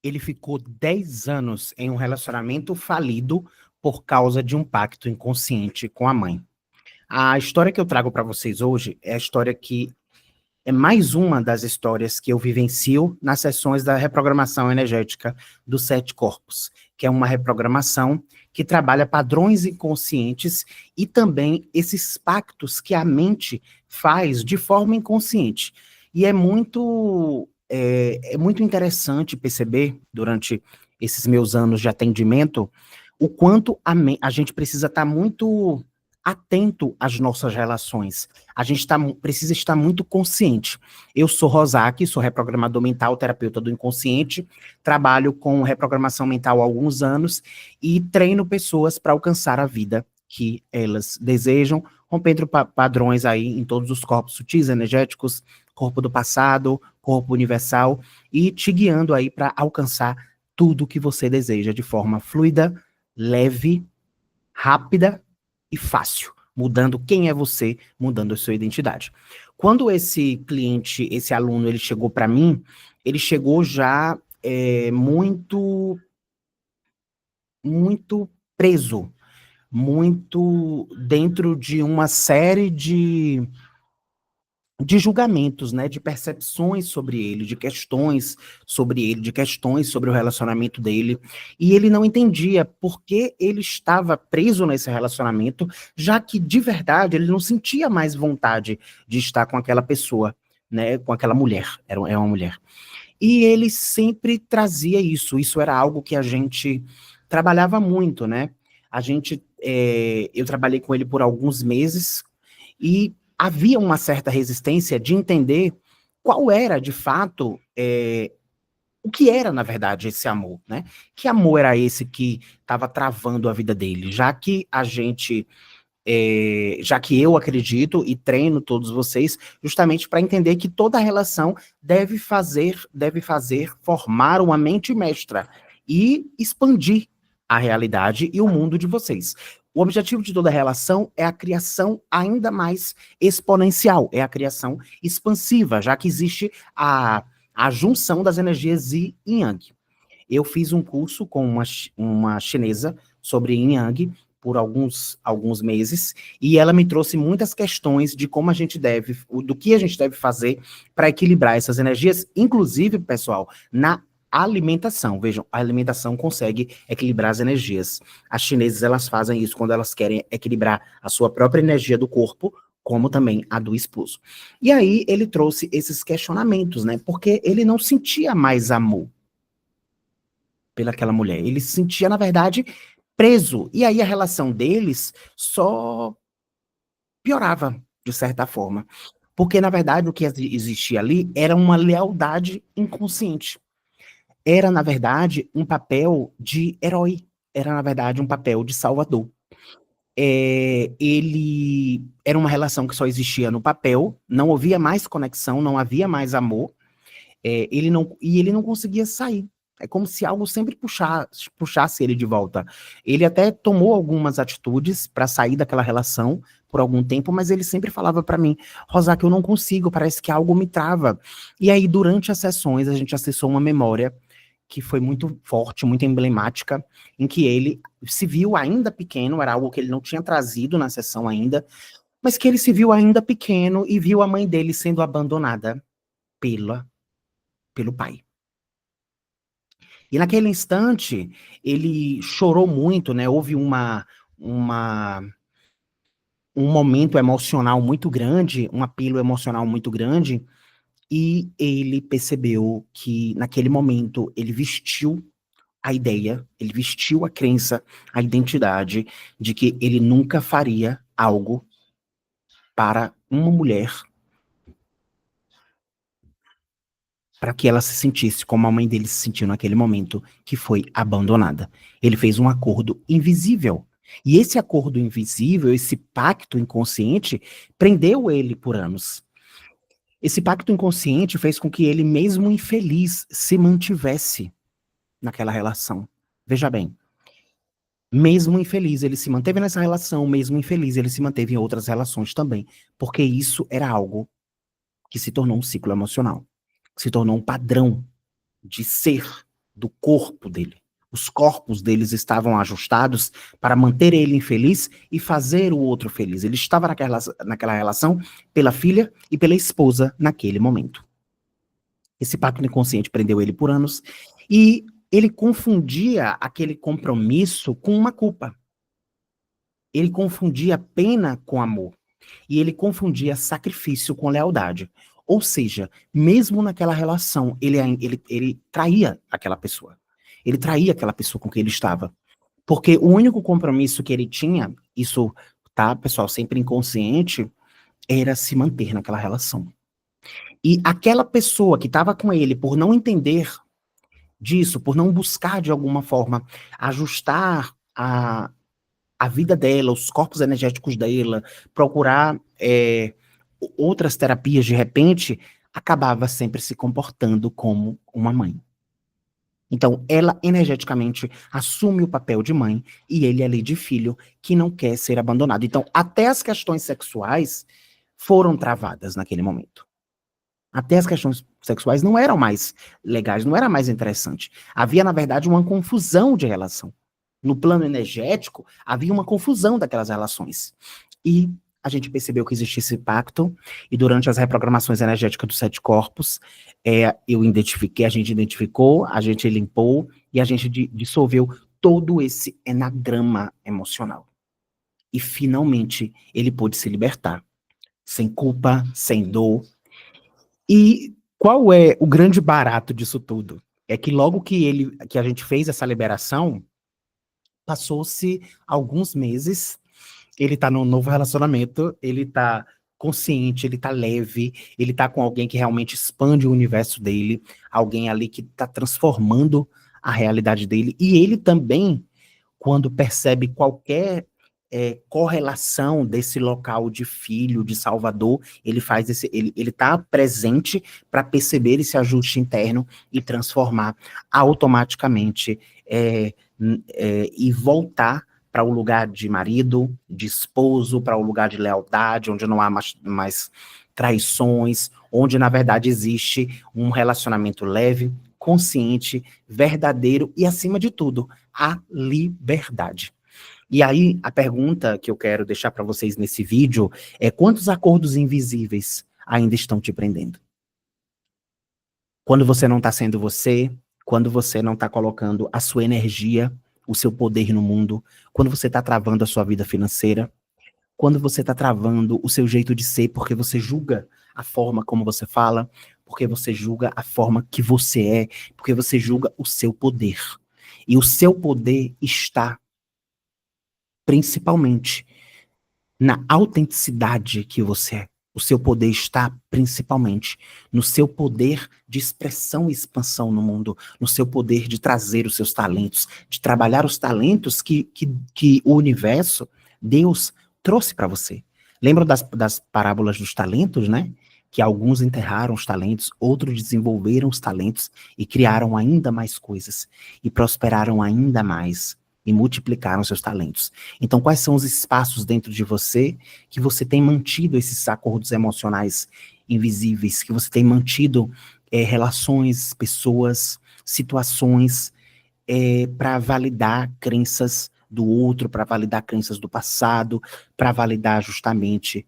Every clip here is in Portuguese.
Ele ficou 10 anos em um relacionamento falido por causa de um pacto inconsciente com a mãe. A história que eu trago para vocês hoje é a história que é mais uma das histórias que eu vivencio nas sessões da reprogramação energética dos 7 corpos, que é uma reprogramação que trabalha padrões inconscientes e também esses pactos que a mente faz de forma inconsciente. E é muito interessante perceber, durante esses meus anos de atendimento, o quanto a gente precisa estar muito atento às nossas relações. A gente precisa estar muito consciente. Eu sou Rosaki, sou reprogramador mental, terapeuta do inconsciente, trabalho com reprogramação mental há alguns anos e treino pessoas para alcançar a vida que elas desejam, rompendo padrões aí em todos os corpos sutis, energéticos, corpo do passado, corpo universal, e te guiando aí para alcançar tudo que você deseja de forma fluida, leve, rápida e fácil, mudando quem é você, mudando a sua identidade. Quando esse cliente, esse aluno, ele chegou para mim, ele chegou já muito preso, muito dentro de uma série de julgamentos, né, de percepções sobre ele, de questões sobre ele, de questões sobre o relacionamento dele, e ele não entendia por que ele estava preso nesse relacionamento, já que de verdade ele não sentia mais vontade de estar com aquela pessoa, né, com aquela mulher, é uma mulher. E ele sempre trazia isso era algo que a gente trabalhava muito, né? Eu trabalhei com ele por alguns meses e havia uma certa resistência de entender qual era, de fato, o que era, na verdade, esse amor, né? Que amor era esse que estava travando a vida dele? Já que eu acredito e treino todos vocês, justamente para entender que toda relação deve fazer formar uma mente mestra e expandir a realidade e o mundo de vocês. O objetivo de toda relação é a criação ainda mais exponencial, é a criação expansiva, já que existe a junção das energias Yin e Yang. Eu fiz um curso com uma chinesa sobre Yin Yang por alguns meses, e ela me trouxe muitas questões de como a gente deve, do que a gente deve fazer para equilibrar essas energias, inclusive, pessoal, na alimentação. Vejam, a alimentação consegue equilibrar as energias. As chinesas, elas fazem isso quando elas querem equilibrar a sua própria energia do corpo, como também a do esposo. E aí ele trouxe esses questionamentos, né? Porque ele não sentia mais amor pelaquela mulher. Ele se sentia, na verdade, preso. E aí a relação deles só piorava, de certa forma. Porque, na verdade, o que existia ali era uma lealdade inconsciente. Era, na verdade, um papel de herói. Era, na verdade, um papel de salvador. Ele era uma relação que só existia no papel, não havia mais conexão, não havia mais amor, ele não conseguia sair. É como se algo sempre puxasse ele de volta. Ele até tomou algumas atitudes para sair daquela relação por algum tempo, mas ele sempre falava para mim, Rosa, eu não consigo, parece que algo me trava. E aí, durante as sessões, a gente acessou uma memória que foi muito forte, muito emblemática, em que ele se viu ainda pequeno, era algo que ele não tinha trazido na sessão ainda, mas que ele se viu ainda pequeno e viu a mãe dele sendo abandonada pelo pai. E naquele instante, ele chorou muito, né? Houve uma, um momento emocional muito grande, um apelo emocional muito grande, e ele percebeu que naquele momento ele vestiu a ideia, ele vestiu a crença, a identidade de que ele nunca faria algo para uma mulher para que ela se sentisse como a mãe dele se sentiu naquele momento, que foi abandonada. Ele fez um acordo invisível. E esse acordo invisível, esse pacto inconsciente, prendeu ele por anos. Esse pacto inconsciente fez com que ele, mesmo infeliz, se mantivesse naquela relação. Veja bem, mesmo infeliz, ele se manteve nessa relação, mesmo infeliz, ele se manteve em outras relações também, porque isso era algo que se tornou um ciclo emocional, que se tornou um padrão de ser do corpo dele. Os corpos deles estavam ajustados para manter ele infeliz e fazer o outro feliz. Ele estava naquela relação pela filha e pela esposa naquele momento. Esse pacto inconsciente prendeu ele por anos e ele confundia aquele compromisso com uma culpa. Ele confundia pena com amor. E ele confundia sacrifício com lealdade. Ou seja, mesmo naquela relação, ele traía aquela pessoa. Ele traía aquela pessoa com quem ele estava. Porque o único compromisso que ele tinha, isso, tá, pessoal, sempre inconsciente, era se manter naquela relação. E aquela pessoa que estava com ele, por não entender disso, por não buscar de alguma forma ajustar a vida dela, os corpos energéticos dela, procurar outras terapias de repente, acabava sempre se comportando como uma mãe. Então, ela energeticamente assume o papel de mãe e ele ali de filho que não quer ser abandonado. Então, até as questões sexuais foram travadas naquele momento. Até as questões sexuais não eram mais legais, não era mais interessante. Havia, na verdade, uma confusão de relação. No plano energético, havia uma confusão daquelas relações. E a gente percebeu que existia esse pacto, e durante as reprogramações energéticas dos 7 corpos, a gente identificou, a gente limpou, e a gente dissolveu todo esse enagrama emocional. E, finalmente, ele pôde se libertar. Sem culpa, sem dor. E qual é o grande barato disso tudo? É que logo que a gente fez essa liberação, passou-se alguns meses, ele tá num novo relacionamento, ele tá consciente, ele tá leve, ele tá com alguém que realmente expande o universo dele, alguém ali que tá transformando a realidade dele, e ele também, quando percebe qualquer correlação desse local de filho, de salvador, ele tá presente para perceber esse ajuste interno e transformar automaticamente e voltar para o lugar de marido, de esposo, para o lugar de lealdade, onde não há mais traições, onde na verdade existe um relacionamento leve, consciente, verdadeiro e, acima de tudo, a liberdade. E aí, a pergunta que eu quero deixar para vocês nesse vídeo é: quantos acordos invisíveis ainda estão te prendendo? Quando você não está sendo você, quando você não está colocando a sua energia, o seu poder no mundo, quando você está travando a sua vida financeira, quando você está travando o seu jeito de ser, porque você julga a forma como você fala, porque você julga a forma que você é, porque você julga o seu poder. E o seu poder está principalmente na autenticidade que você é. O seu poder está principalmente no seu poder de expressão e expansão no mundo, no seu poder de trazer os seus talentos, de trabalhar os talentos que o universo, Deus, trouxe para você. Lembra das parábolas dos talentos, né? Que alguns enterraram os talentos, outros desenvolveram os talentos e criaram ainda mais coisas e prosperaram ainda mais e multiplicaram seus talentos. Então, quais são os espaços dentro de você que você tem mantido esses acordos emocionais invisíveis, que você tem mantido relações, pessoas, situações para validar crenças do outro, para validar crenças do passado, para validar justamente,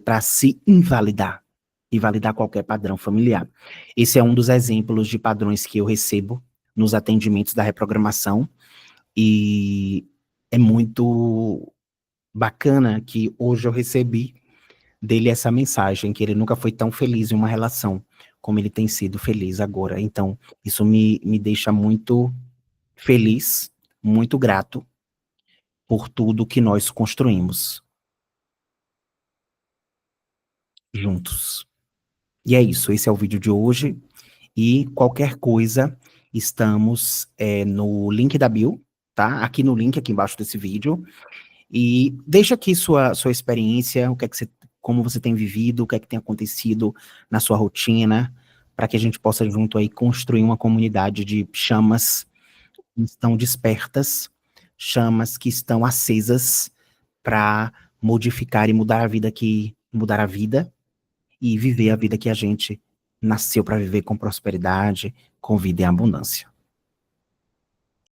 para se invalidar e validar qualquer padrão familiar. Esse é um dos exemplos de padrões que eu recebo nos atendimentos da reprogramação, e é muito bacana que hoje eu recebi dele essa mensagem, que ele nunca foi tão feliz em uma relação como ele tem sido feliz agora. Então, isso me deixa muito feliz, muito grato por tudo que nós construímos juntos. E é isso, esse é o vídeo de hoje, e qualquer coisa, estamos no link da bio, tá? Aqui no link, aqui embaixo desse vídeo. E deixa aqui sua experiência, o que é que como você tem vivido, o que é que tem acontecido na sua rotina, para que a gente possa junto aí construir uma comunidade de chamas que estão despertas, chamas que estão acesas para modificar e mudar a vida e viver a vida que a gente nasceu para viver, com prosperidade, com vida e abundância.